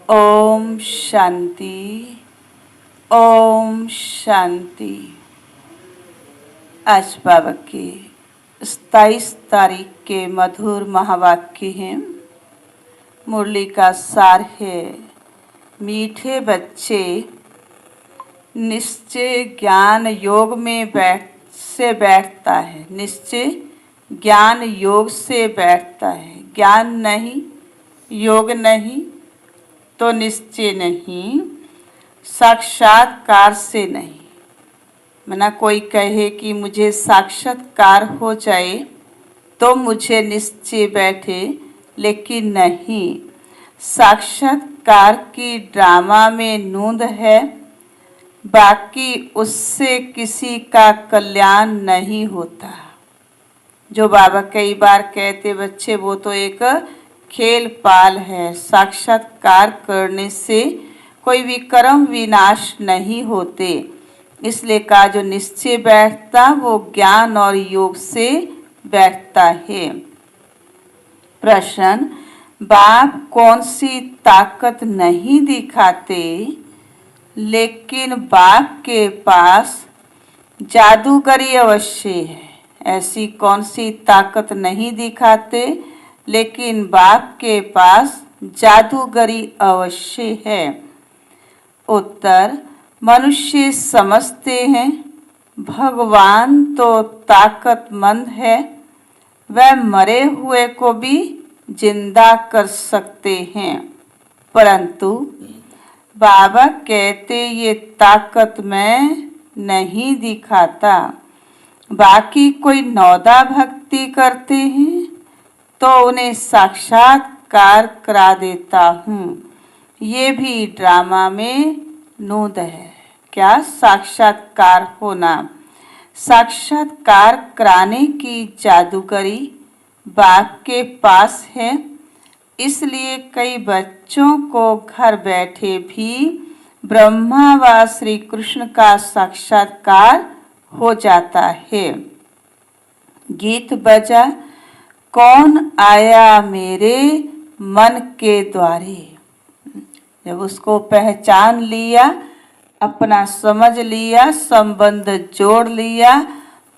ओम शांति। ओम शांति। आज बाबा के 27 तारीख के मधुर महावाक्य हैं। मुरली का सार है, मीठे बच्चे निश्चय ज्ञान योग में बैठता है। निश्चय ज्ञान योग से बैठता है। ज्ञान नहीं, योग नहीं तो निश्चय नहीं, साक्षात्कार से नहीं। मना कोई कहे कि मुझे साक्षात्कार हो जाए तो मुझे निश्चय बैठे, लेकिन नहीं, साक्षात्कार की ड्रामा में नूंद है, बाकी उससे किसी का कल्याण नहीं होता। जो बाबा कई बार कहते बच्चे वो तो एक खेल पाल है। साक्षात्कार करने से कोई भी कर्म विनाश नहीं होते। इसलिए कहा जो निश्चय बैठता वो ज्ञान और योग से बैठता है। प्रश्न, बाप कौन सी ताकत नहीं दिखाते, लेकिन बाप के पास जादूगरी अवश्य है। ऐसी कौन सी ताकत नहीं दिखाते, लेकिन बाप के पास जादूगरी अवश्य है। उत्तर, मनुष्य समझते हैं भगवान तो ताकतमंद है, वह मरे हुए को भी जिंदा कर सकते हैं, परंतु बाबा कहते ये ताकत मैं नहीं दिखाता। बाकी कोई नौदा भक्ति करते हैं तो उन्हें साक्षात्कार करा देता हूँ। ये भी ड्रामा में नूंद है। क्या साक्षात्कार होना? साक्षात्कार कराने की जादूगरी बाप के पास है। इसलिए कई बच्चों को घर बैठे भी ब्रह्मा व श्री कृष्ण का साक्षात्कार हो जाता है। गीत बजा, कौन आया मेरे मन के द्वारे। जब उसको पहचान लिया, अपना समझ लिया, संबंध जोड़ लिया,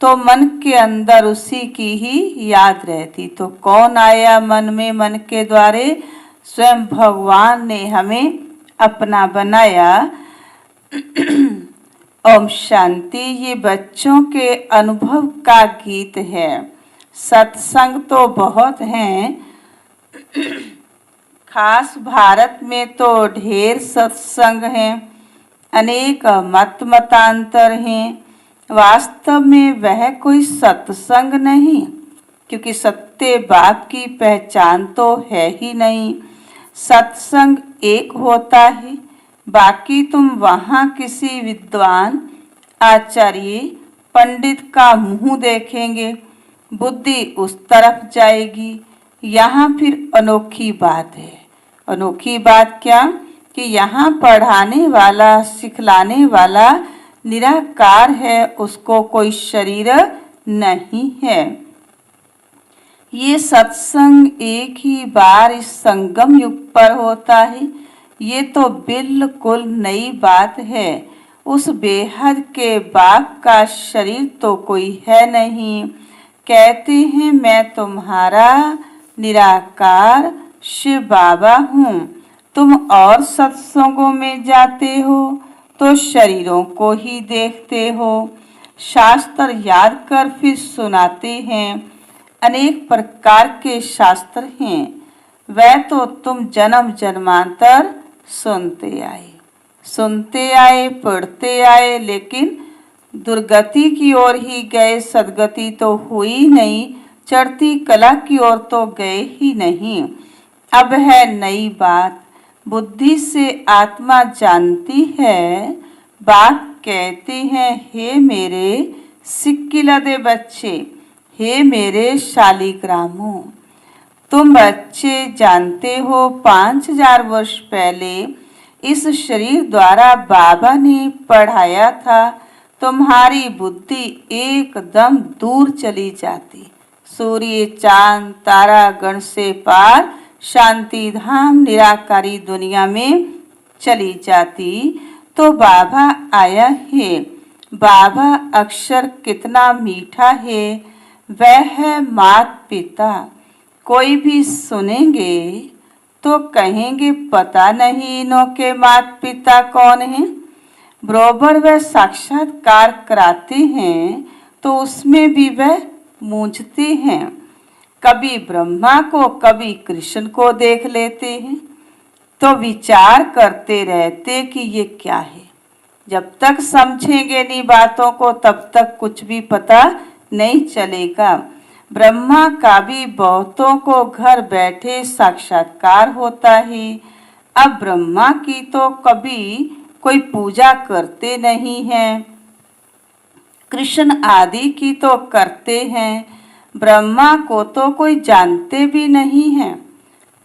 तो मन के अंदर उसी की ही याद रहती। तो कौन आया मन में, मन के द्वारे? स्वयं भगवान ने हमें अपना बनाया। ओम शांति। ये बच्चों के अनुभव का गीत है। सत्संग तो बहुत हैं, खास भारत में तो ढेर सत्संग हैं, अनेक मतांतर हैं। वास्तव में वह कोई सत्संग नहीं, क्योंकि सत्य बाप की पहचान तो है ही नहीं। सत्संग एक होता है, बाकी तुम वहाँ किसी विद्वान, आचार्य, पंडित का मुंह देखेंगे, बुद्धि उस तरफ जाएगी। यहाँ फिर अनोखी बात है। अनोखी बात क्या? कि यहाँ पढ़ाने वाला, सिखलाने वाला निराकार है, उसको कोई शरीर नहीं है। ये सत्संग एक ही बार इस संगम युग पर होता है। ये तो बिल्कुल नई बात है। उस बेहद के बाप का शरीर तो कोई है नहीं। कहते हैं मैं तुम्हारा निराकार शिव बाबा हूँ। तुम और सत्संगों में जाते हो तो शरीरों को ही देखते हो। शास्त्र याद कर फिर सुनाते हैं। अनेक प्रकार के शास्त्र हैं, वह तो तुम जन्म जन्मांतर सुनते आए, पढ़ते आए, लेकिन दुर्गति की ओर ही गए, सदगति तो हुई नहीं, चढ़ती कला की ओर तो गए ही नहीं। अब है नई बात, बुद्धि से आत्मा जानती है। बाप कहते हैं हे मेरे सिक्किलदे बच्चे, हे मेरे शालिग्रामों, तुम बच्चे जानते हो 5000 वर्ष पहले इस शरीर द्वारा बाबा ने पढ़ाया था, तुम्हारी बुद्धि एकदम दूर चली जाती। सूर्य, चांद, तारा गण से पार शांति धाम निराकारी दुनिया में चली जाती तो बाबा आया है। बाबा अक्षर कितना मीठा है, वह है मात पिता। कोई भी सुनेंगे तो कहेंगे पता नहीं इन्हों के मात पिता कौन हैं। बरोबर वह साक्षात्कार कराते हैं तो उसमें भी वह मूंझते हैं। कभी ब्रह्मा को कभी कृष्ण को देख लेते हैं तो विचार करते रहते कि ये क्या है। जब तक समझेंगे नहीं बातों को तब तक कुछ भी पता नहीं चलेगा। ब्रह्मा का भी बहुतों को घर बैठे साक्षात्कार होता है। अब ब्रह्मा की तो कभी कोई पूजा करते नहीं हैं, कृष्ण आदि की तो करते हैं, ब्रह्मा को तो कोई जानते भी नहीं है।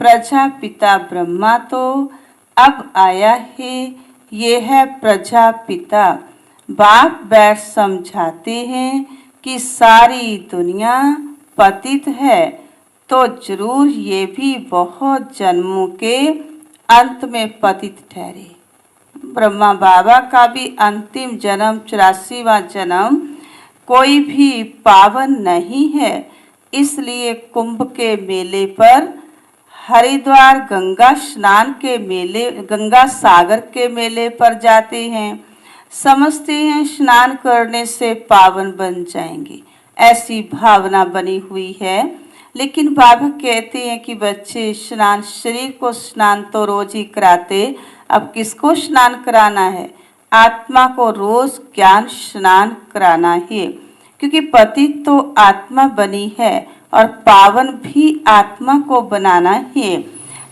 प्रजापिता ब्रह्मा तो अब आया है, ये है प्रजापिता। बाप बैठ समझाते हैं कि सारी दुनिया पतित है तो जरूर ये भी बहुत जन्मों के अंत में पतित ठहरे। ब्रह्मा बाबा का भी अंतिम जन्म 84वां जन्म कोई भी पावन नहीं है। इसलिए कुंभ के मेले पर, हरिद्वार गंगा स्नान के मेले, गंगा सागर के मेले पर जाते हैं, समझते हैं स्नान करने से पावन बन जाएंगे, ऐसी भावना बनी हुई है। लेकिन बाबा कहते हैं कि बच्चे स्नान, शरीर को स्नान तो रोज ही कराते, अब किसको स्नान कराना है? आत्मा को रोज ज्ञान स्नान कराना है, क्योंकि पतित तो आत्मा बनी है और पावन भी आत्मा को बनाना है।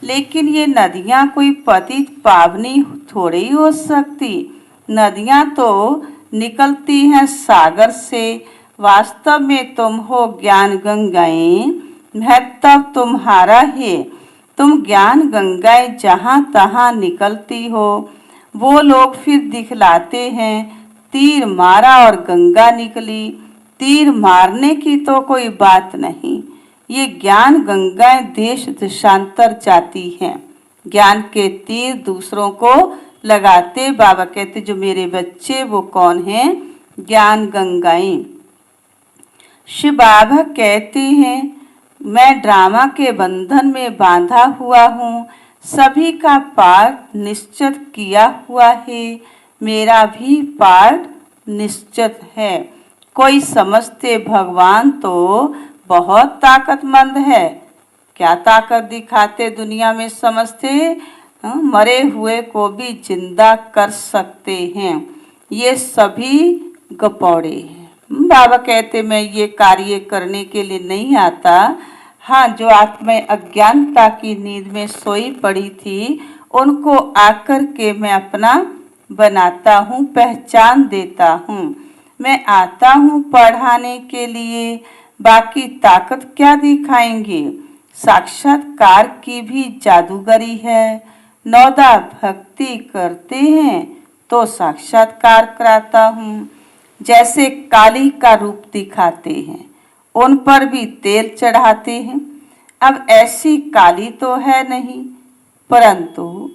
लेकिन ये नदियां कोई पतित पावनी थोड़ी ही हो सकती। नदियां तो निकलती हैं सागर से। वास्तव में तुम हो ज्ञान गंगाएं, महत्व तुम्हारा है। तुम ज्ञान गंगाएं जहां तहां निकलती हो, वो लोग फिर दिखलाते हैं तीर मारा और गंगा निकली। तीर मारने की तो कोई बात नहीं, ये ज्ञान गंगाएं देश देशांतर जाती हैं। ज्ञान के तीर दूसरों को लगाते। बाबा कहते जो मेरे बच्चे वो कौन हैं? ज्ञान गंगाएं। शिव बाबा कहते हैं मैं ड्रामा के बंधन में बांधा हुआ हूँ, सभी का पार्ट निश्चित किया हुआ है, मेरा भी पार्ट निश्चित है। कोई समझते भगवान तो बहुत ताकतमंद है, क्या ताकत दिखाते दुनिया में समझते मरे हुए को भी जिंदा कर सकते हैं। ये सभी गपौड़े हैं। बाबा कहते मैं ये कार्य करने के लिए नहीं आता। हाँ, जो आत्मा अज्ञानता की नींद में सोई पड़ी थी उनको आकर के मैं अपना बनाता हूँ, पहचान देता हूँ। मैं आता हूँ पढ़ाने के लिए, बाकी ताकत क्या दिखाएंगे। साक्षात्कार की भी जादूगरी है। नौदा भक्ति करते हैं तो साक्षात्कार कराता हूँ। जैसे काली का रूप दिखाते हैं, उन पर भी तेल चढ़ाते हैं। अब ऐसी काली तो है नहीं, परंतु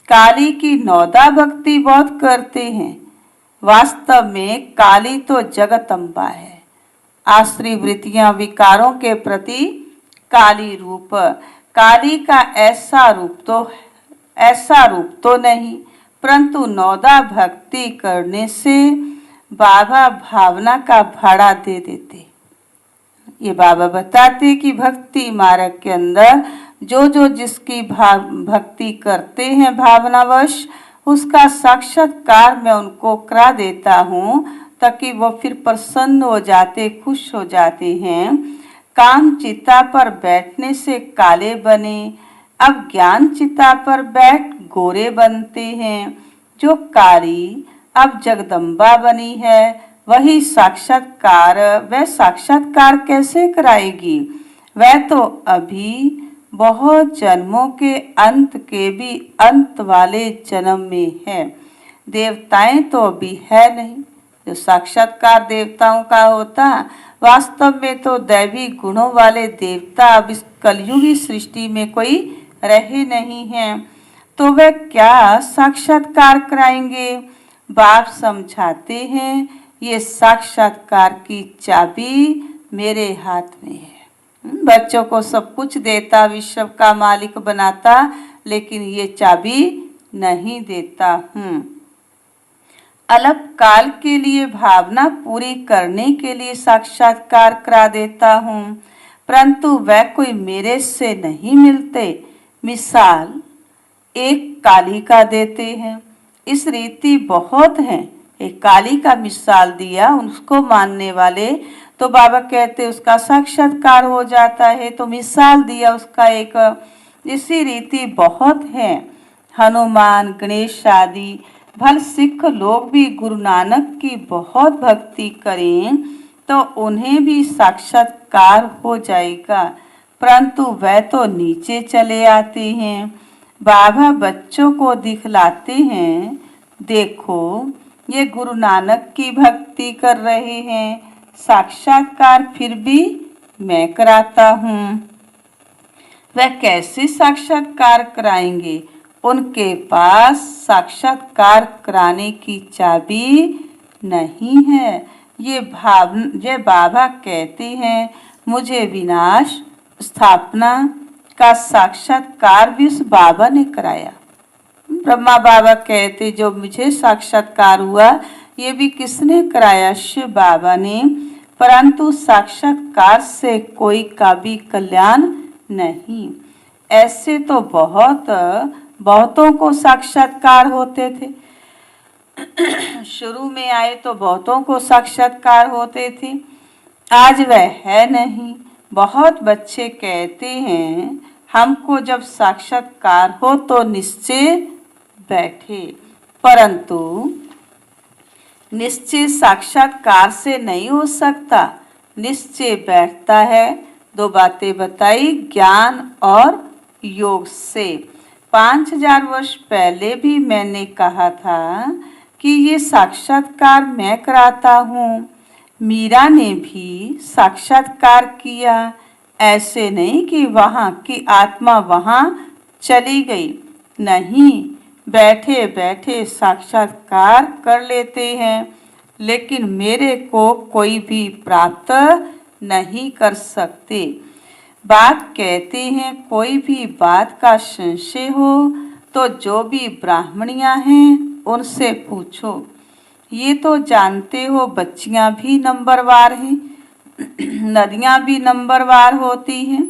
काली की नौदा भक्ति बहुत करते हैं। वास्तव में काली तो जगदम्बा है। आश्री वृत्तियां विकारों के प्रति काली रूप। काली का ऐसा रूप तो नहीं, परंतु नौदा भक्ति करने से बाबा भावना का भाड़ा दे देते। ये बाबा बताते कि भक्ति मार्ग के अंदर जो जिसकी भक्ति करते हैं भावनावश, उसका साक्षात्कार मैं उनको करा देता हूँ ताकि वो फिर प्रसन्न हो जाते, खुश हो जाते हैं। काम चिता पर बैठने से काले बने, अब ज्ञान चिता पर बैठ गोरे बनते हैं। जो काली अब जगदम्बा बनी है वही साक्षात्कार, वह साक्षात्कार कैसे कराएगी? वह तो अभी बहुत जन्मों के अंत के भी अंत वाले जन्म में है। देवताएं तो अभी है नहीं। जो साक्षात्कार देवताओं का होता वास्तव में तो दैवी गुणों वाले देवता अब इस कलयुगी सृष्टि में कोई रहे नहीं हैं, तो वे क्या साक्षात्कार कराएंगे। बाप समझाते हैं, ये साक्षात्कार की चाबी मेरे हाथ में है। बच्चों को सब कुछ देता, विश्व का मालिक बनाता, लेकिन ये चाबी नहीं देता हूँ। अल्प काल के लिए भावना पूरी करने के लिए साक्षात्कार करा देता हूँ, परंतु वह कोई मेरे से नहीं मिलते। मिसाल एक काली का देते हैं, इस रीति बहुत हैं। एक काली का मिसाल दिया, उसको मानने वाले तो बाबा कहते उसका साक्षात्कार हो जाता है। तो मिसाल दिया उसका एक, इसी रीति बहुत हैं। हनुमान, गणेश आदि भल सिख लोग भी गुरु नानक की बहुत भक्ति करें तो उन्हें भी साक्षात्कार हो जाएगा, परंतु वह तो नीचे चले आते हैं। बाबा बच्चों को दिखलाते हैं, देखो ये गुरु नानक की भक्ति कर रहे हैं, साक्षात्कार फिर भी मैं कराता हूँ। वह कैसे साक्षात्कार कराएंगे, उनके पास साक्षात्कार कराने की चाबी नहीं है। ये बाबा कहते हैं, मुझे विनाश स्थापना का साक्षात्कार भी उस बाबा ने कराया। ब्रह्मा बाबा कहते जो मुझे साक्षात्कार हुआ ये भी किसने कराया, शिव बाबा ने, परंतु साक्षात्कार से कोई का भी कल्याण नहीं। ऐसे तो बहुतों को साक्षात्कार होते थे। शुरू में आए तो बहुतों को साक्षात्कार होते थे, आज वह है नहीं। बहुत बच्चे कहते हैं हमको जब साक्षात्कार हो तो निश्चय बैठे, परंतु निश्चय साक्षात्कार से नहीं हो सकता। निश्चय बैठता है, दो बातें बताई, ज्ञान और योग से। 5000 वर्ष पहले भी मैंने कहा था कि ये साक्षात्कार मैं कराता हूँ। मीरा ने भी साक्षात्कार किया, ऐसे नहीं कि वहाँ की आत्मा वहाँ चली गई, नहीं, बैठे बैठे साक्षात्कार कर लेते हैं, लेकिन मेरे को कोई भी प्राप्त नहीं कर सकते। बात कहते हैं कोई भी बात का संशय हो तो जो भी ब्राह्मणियां हैं उनसे पूछो। ये तो जानते हो बच्चियां भी नंबरवार हैं, नदियां भी नंबरवार होती हैं,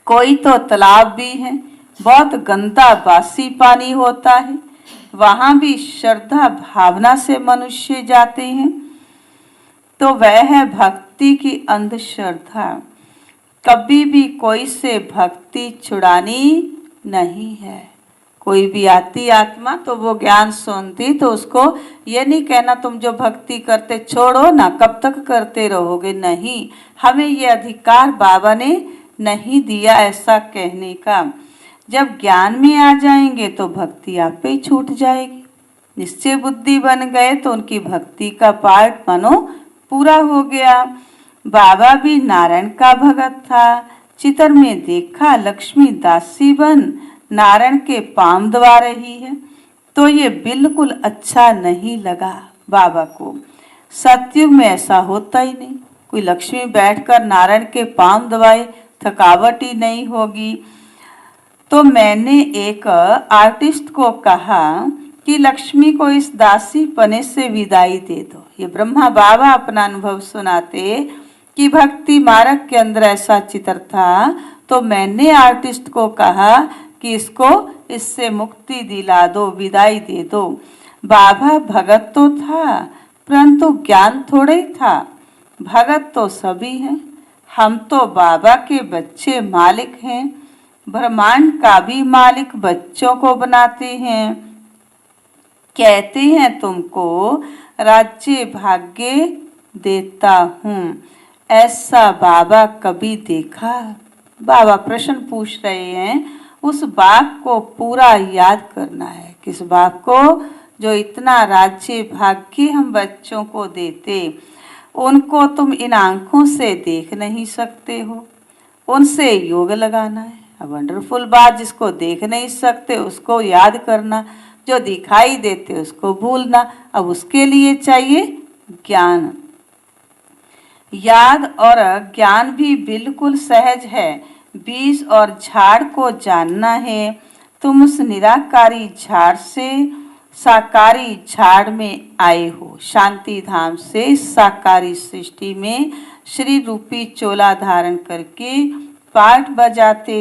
कोई तो तालाब भी है, बहुत गंदा बासी पानी होता है, वहां भी श्रद्धा भावना से मनुष्य जाते हैं। तो वह है भक्ति की अंधश्रद्धा। कभी भी कोई से भक्ति छुड़ानी नहीं है। कोई भी आती आत्मा तो वो ज्ञान सुनती तो उसको ये नहीं कहना तुम जो भक्ति करते छोड़ो ना, कब तक करते रहोगे, नहीं, हमें ये अधिकार बाबा ने नहीं दिया ऐसा कहने का। जब ज्ञान में आ जाएंगे तो भक्ति आप ही छूट जाएगी। निश्चय बुद्धि बन गए तो उनकी भक्ति का पार्ट मानो पूरा हो गया। बाबा भी नारायण का भगत था। चित्र में देखा लक्ष्मी दासी बन नारायण के पाम दबा रही है, तो ये बिल्कुल अच्छा नहीं लगा बाबा को। सतयुग में ऐसा होता ही नहीं, कोई लक्ष्मी बैठकर नारायण के पाम दबाए, थकावट ही नहीं होगी। तो मैंने एक आर्टिस्ट को कहा कि लक्ष्मी को इस दासी पने से विदाई दे दो। ये ब्रह्मा बाबा अपना अनुभव सुनाते कि भक्ति मार्ग के अंदर ऐसा चित्र था, तो मैंने आर्टिस्ट को कहा कि इसको इससे मुक्ति दिला दो, विदाई दे दो। बाबा भगत तो था, परंतु ज्ञान थोड़े ही था। भगत तो सभी हैं, हम तो बाबा के बच्चे मालिक हैं, ब्रह्मांड का भी मालिक बच्चों को बनाते हैं। कहते हैं तुमको राज्य भाग्य देता हूँ, ऐसा बाबा कभी देखा? बाबा प्रश्न पूछ रहे हैं। उस बाप को पूरा याद करना है, किस बाप को? जो इतना राज्य भाग्य हम बच्चों को देते। उनको तुम इन आंखों से देख नहीं सकते हो, उनसे योग लगाना है। वंडरफुल बात, जिसको देख नहीं सकते उसको याद करना, जो दिखाई देते उसको भूलना। अब उसके लिए चाहिए ज्ञान। याद और ज्ञान भी बिल्कुल सहज है। बीज और झाड़ को जानना है। तुम उस निराकारी झाड़ से साकारी झाड़ में आए हो। शांति धाम से साकारी सृष्टि में श्री रूपी चोला धारण करके पाठ बजाते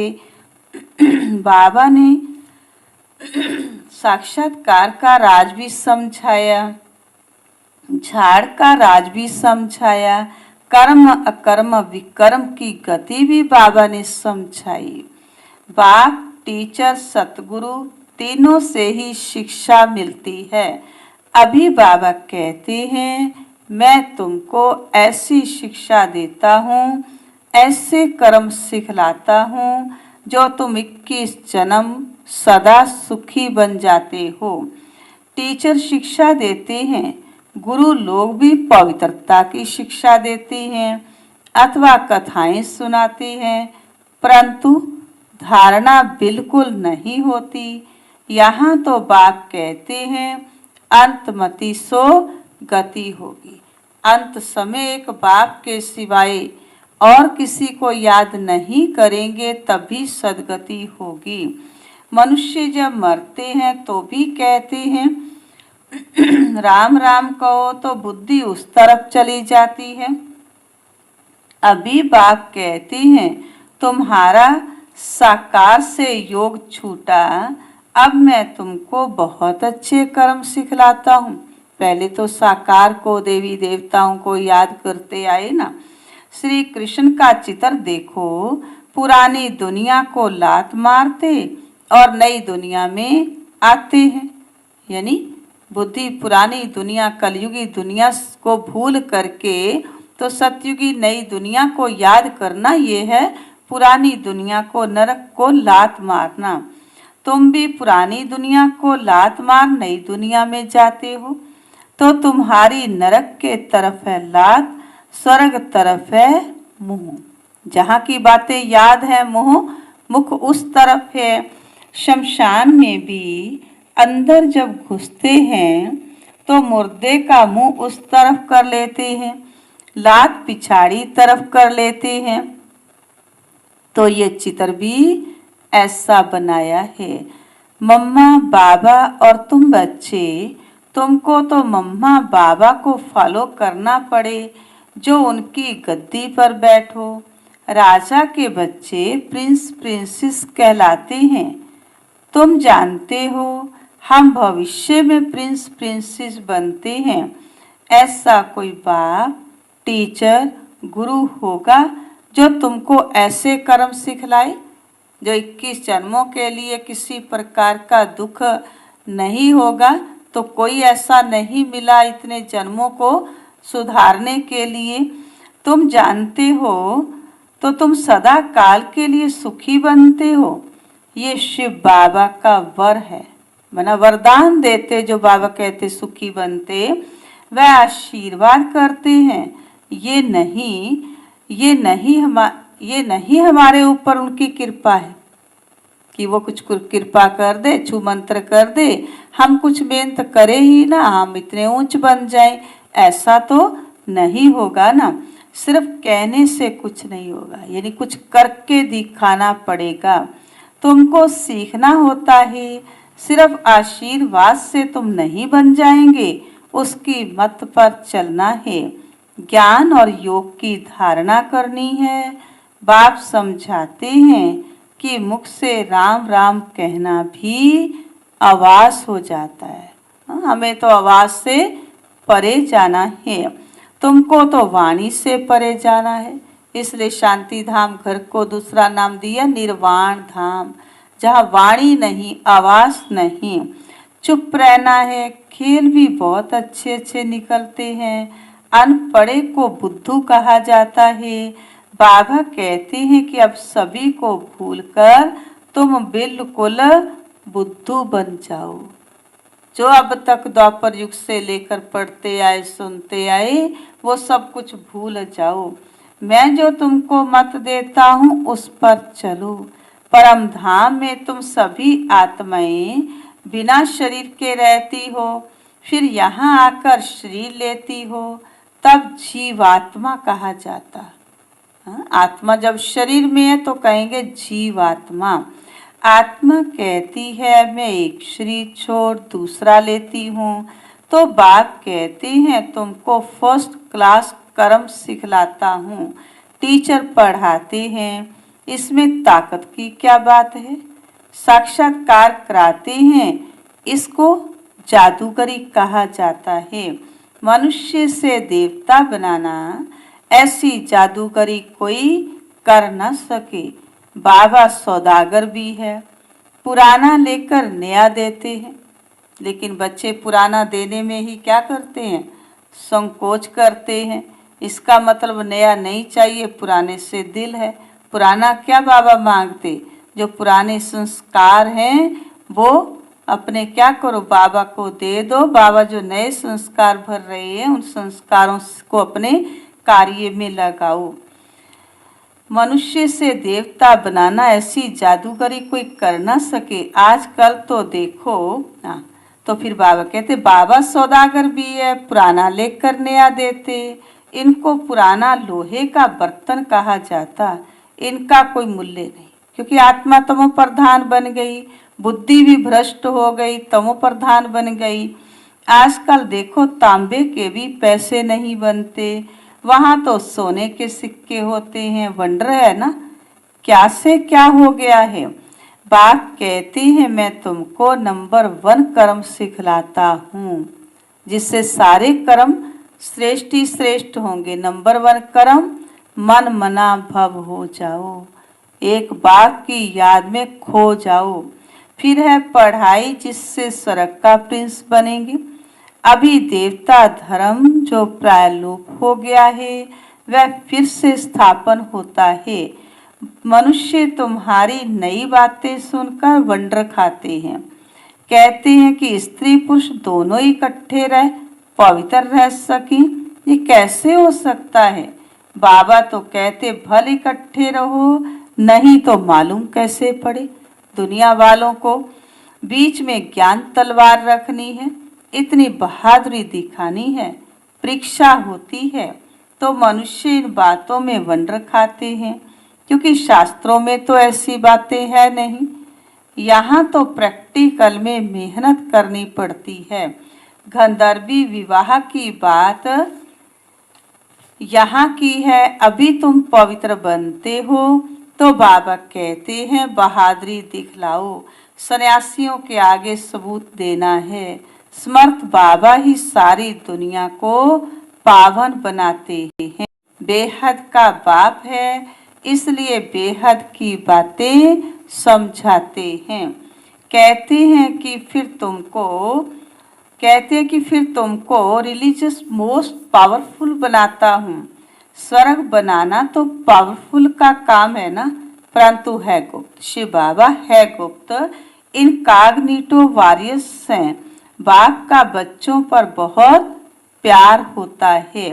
बाबा ने साक्षात्कार का राज भी समझाया, झाड़ का राज भी समझाया, कर्म अकर्म विकर्म की गति भी बाबा ने समझाई। बाप, टीचर, सतगुरु तीनों से ही शिक्षा मिलती है। अभी बाबा कहते हैं मैं तुमको ऐसी शिक्षा देता हूँ, ऐसे कर्म सिखलाता हूँ जो तुम 21 जन्म सदा सुखी बन जाते हो। टीचर शिक्षा देते हैं, गुरु लोग भी पवित्रता की शिक्षा देते हैं अथवा कथाएं सुनाते हैं, परंतु धारणा बिल्कुल नहीं होती। यहाँ तो बाप कहते हैं अंतमति सो गति होगी। अंत समय एक बाप के सिवाय और किसी को याद नहीं करेंगे तभी सदगति होगी। मनुष्य जब मरते हैं तो भी कहते हैं राम राम कहो तो बुद्धि उस तरफ चली जाती है। अभी बाप कहते हैं तुम्हारा साकार से योग छूटा, अब मैं तुमको बहुत अच्छे कर्म सिखलाता हूँ। पहले तो साकार को, देवी देवताओं को याद करते आए ना। श्री कृष्ण का चित्र देखो, पुरानी दुनिया को लात मारते और नई दुनिया में आते हैं। यानी बुद्धि पुरानी दुनिया, कलयुगी दुनिया को भूल करके तो सतयुगी नई दुनिया को याद करना, ये है पुरानी दुनिया को, नरक को लात मारना। तुम भी पुरानी दुनिया को लात मार नई दुनिया में जाते हो, तो तुम्हारी नरक के तरफ है लात, स्वर्ग तरफ है मुंह। जहाँ की बातें याद है मुख उस तरफ है। शमशान में भी अंदर जब घुसते हैं तो मुर्दे का मुंह उस तरफ कर लेते हैं, लात पिछाड़ी तरफ कर लेते हैं। तो ये चित्र भी ऐसा बनाया है। मम्मा बाबा और तुम बच्चे, तुमको तो मम्मा बाबा को फॉलो करना पड़े जो उनकी गद्दी पर बैठो। राजा के बच्चे प्रिंस प्रिंसेस कहलाते हैं। तुम जानते हो हम भविष्य में प्रिंस प्रिंसेस बनते हैं। ऐसा कोई बाप, टीचर, गुरु होगा जो तुमको ऐसे कर्म सिखलाए जो 21 जन्मों के लिए किसी प्रकार का दुख नहीं होगा। तो कोई ऐसा नहीं मिला इतने जन्मों को सुधारने के लिए। तुम जानते हो तो तुम सदा काल के लिए सुखी बनते हो। ये शिव बाबा का वर है, मना वरदान देते। जो बाबा कहते सुखी बनते, वह आशीर्वाद करते हैं। ये नहीं हमारे ऊपर उनकी कृपा है कि वो कुछ कृपा कर दे, छू मंत्र कर दे, हम कुछ मेहनत करे ही ना, हम इतने ऊंच बन जाएं। ऐसा तो नहीं होगा ना। सिर्फ कहने से कुछ नहीं होगा, यानी कुछ करके दिखाना पड़ेगा। तुमको सीखना होता है। सिर्फ आशीर्वाद से तुम नहीं बन जाएंगे, उसकी मत पर चलना है। ज्ञान और योग की धारणा करनी है। बाप समझाते हैं कि मुख से राम राम कहना भी आवाज हो जाता है। हमें तो आवाज से परे जाना है, तुमको तो वाणी से परे जाना है। इसलिए शांति धाम घर को दूसरा नाम दिया निर्वाण धाम, जहाँ वाणी नहीं, आवाज नहीं। चुप रहना है। खेल भी बहुत अच्छे अच्छे निकलते हैं। अनपढ़े को बुद्धू कहा जाता है। बाबा कहते हैं कि अब सभी को भूलकर तुम बिल्कुल बुद्धू बन जाओ। जो अब तक द्वापर युग से लेकर पढ़ते आए सुनते आए वो सब कुछ भूल जाओ। मैं जो तुमको मत देता हूँ उस पर चलो। परम धाम में तुम सभी आत्माएं बिना शरीर के रहती हो, फिर यहाँ आकर शरीर लेती हो, तब जीवात्मा कहा जाता। आत्मा जब शरीर में है तो कहेंगे जीवात्मा। आत्मा कहती है मैं एक शरीर छोड़ दूसरा लेती हूँ, तो बाप कहते हैं तुमको फर्स्ट क्लास कर्म सिखलाता हूँ, टीचर पढ़ाते हैं, इसमें ताकत की क्या बात है। साक्षात्कार कराते हैं, इसको जादूगरी कहा जाता है। मनुष्य से देवता बनाना ऐसी जादूगरी कोई कर न सके। बाबा सौदागर भी है, पुराना लेकर नया देते हैं, लेकिन बच्चे पुराना देने में ही क्या करते हैं, संकोच करते हैं। इसका मतलब नया नहीं चाहिए, पुराने से दिल है। पुराना क्या बाबा मांगते, जो पुराने संस्कार हैं वो अपने क्या करो बाबा को दे दो। बाबा जो नए संस्कार भर रहे हैं उन संस्कारों को अपने कार्य में लगाओ। मनुष्य से देवता बनाना ऐसी जादूगरी कोई कर ना सके। आजकल तो देखो तो फिर बाबा कहते बाबा सौदागर भी है, पुराना लेकर नया देते। इनको पुराना लोहे का बर्तन कहा जाता, इनका कोई मूल्य नहीं, क्योंकि आत्मा तमो प्रधान बन गई, बुद्धि भी भ्रष्ट हो गई, तमो प्रधान बन गई। आजकल देखो तांबे के भी पैसे नहीं बनते, वहां तो सोने के सिक्के होते हैं। वंडर है ना, क्या से क्या हो गया है। बाप कहती है मैं तुमको नंबर 1 कर्म सिखलाता हूँ, जिससे सारे कर्म श्रेष्ठ ही श्रेष्ठ होंगे। नंबर 1 कर्म मन मना भव हो जाओ, एक बाप की याद में खो जाओ। फिर है पढ़ाई, जिससे स्वर्ग का प्रिंस बनेंगे। अभी देवता धर्म जो प्रायलोप हो गया है वह फिर से स्थापन होता है। मनुष्य तुम्हारी नई बातें सुनकर वंडर खाते हैं, कहते हैं कि स्त्री पुरुष दोनों इकट्ठे रह पवित्र रह सके। ये कैसे हो सकता है। बाबा तो कहते भल इकट्ठे रहो, नहीं तो मालूम कैसे पड़े। दुनिया वालों को बीच में ज्ञान तलवार रखनी है, इतनी बहादुरी दिखानी है, परीक्षा होती है, तो मनुष्य इन बातों में वंडर खाते हैं, क्योंकि शास्त्रों में तो ऐसी बातें है नहीं। यहाँ तो प्रैक्टिकल में मेहनत करनी पड़ती है। गंधर्वी विवाह की बात यहाँ की है। अभी तुम पवित्र बनते हो तो बाबा कहते हैं बहादुरी दिखलाओ, सन्यासियों के आगे सबूत देना है। समर्थ बाबा ही सारी दुनिया को पावन बनाते हैं। बेहद का बाप है, इसलिए बेहद की बातें समझाते हैं। कहते हैं कि फिर तुमको रिलीजियस मोस्ट पावरफुल बनाता हूँ। स्वर्ग बनाना तो पावरफुल का काम है ना, परंतु है गुप्त। शिव बाबा है गुप्त, इनकॉग्निटो वॉरियर्स हैं। बाप का बच्चों पर बहुत प्यार होता है,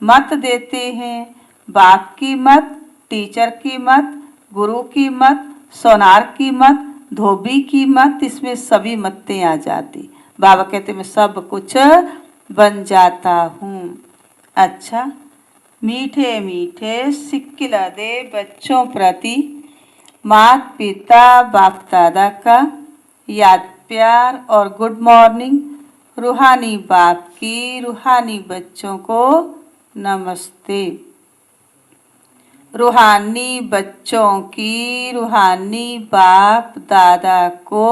मत देते हैं। बाप की मत, टीचर की मत, गुरु की मत, सोनार की मत, धोबी की मत, इसमें सभी मत्तें आ जाती। बाबा कहते मैं सब कुछ बन जाता हूँ। अच्छा, मीठे मीठे सिक्किला दे बच्चों प्रति माता पिता बाप दादा का याद प्यार और गुड मॉर्निंग। रूहानी बाप की रूहानी बच्चों को नमस्ते। रूहानी बच्चों की रूहानी बाप दादा को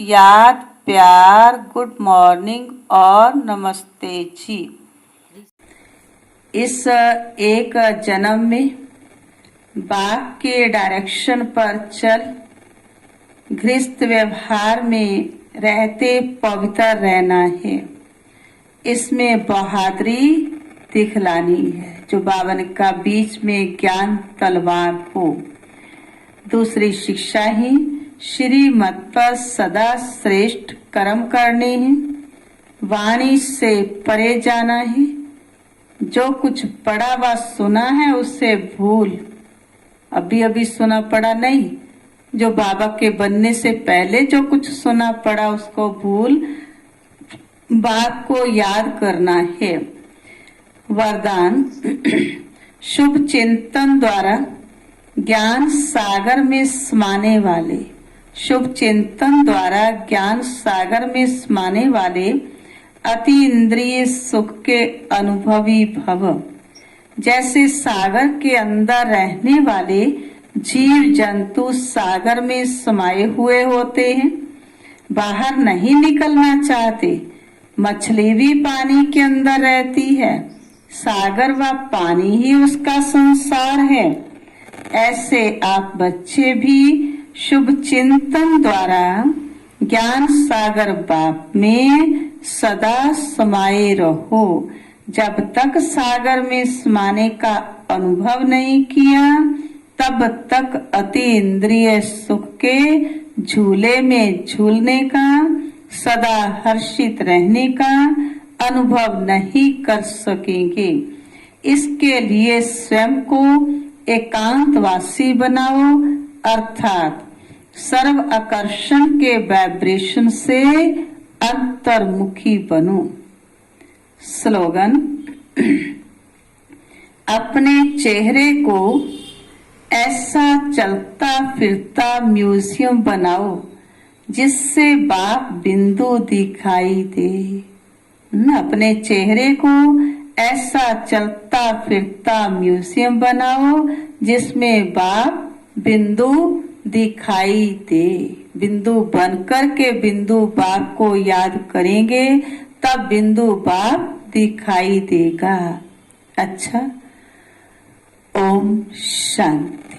याद प्यार गुड मॉर्निंग और नमस्ते जी। इस एक जन्म में बाप के डायरेक्शन पर चल गृहस्थ व्यवहार में रहते पवित्र रहना है। इसमें बहादुरी दिखलानी है, जो बाबा ने कहा बीच में ज्ञान तलवार हो। दूसरी शिक्षा ही श्रीमत पर सदा श्रेष्ठ कर्म करने हैं। वाणी से परे जाना है। जो कुछ पढ़ा व सुना है उसे भूल, अभी अभी सुना पढ़ा नहीं, जो बाबा के बनने से पहले जो कुछ सुना पढ़ा उसको भूल, बात को याद करना है। वरदान शुभ चिंतन द्वारा ज्ञान सागर में समाने वाले, शुभ चिंतन द्वारा ज्ञान सागर में समाने वाले अति इंद्रिय सुख के अनुभवी भव। जैसे सागर के अंदर रहने वाले जीव जंतु सागर में समाये हुए होते हैं, बाहर नहीं निकलना चाहते। मछली भी पानी के अंदर रहती है, सागर व पानी ही उसका संसार है। ऐसे आप बच्चे भी शुभ चिंतन द्वारा ज्ञान सागर बाप में सदा समाये रहो। जब तक सागर में समाने का अनुभव नहीं किया तब तक अति इंद्रिय सुख के झूले में झूलने का, सदा हर्षित रहने का अनुभव नहीं कर सकेंगे। इसके लिए स्वयं को एकांतवासी बनाओ, अर्थात सर्व आकर्षण के वाइब्रेशन से अंतर्मुखी बनो। स्लोगन अपने चेहरे को ऐसा चलता फिरता म्यूजियम बनाओ जिससे बाप बिंदु दिखाई दे। अपने चेहरे को ऐसा चलता फिरता म्यूजियम बनाओ जिसमें बाप बिंदु दिखाई दे। बिंदु बनकर के बिंदु बाप को याद करेंगे तब बिंदु बाप दिखाई देगा। अच्छा, ओम शांति।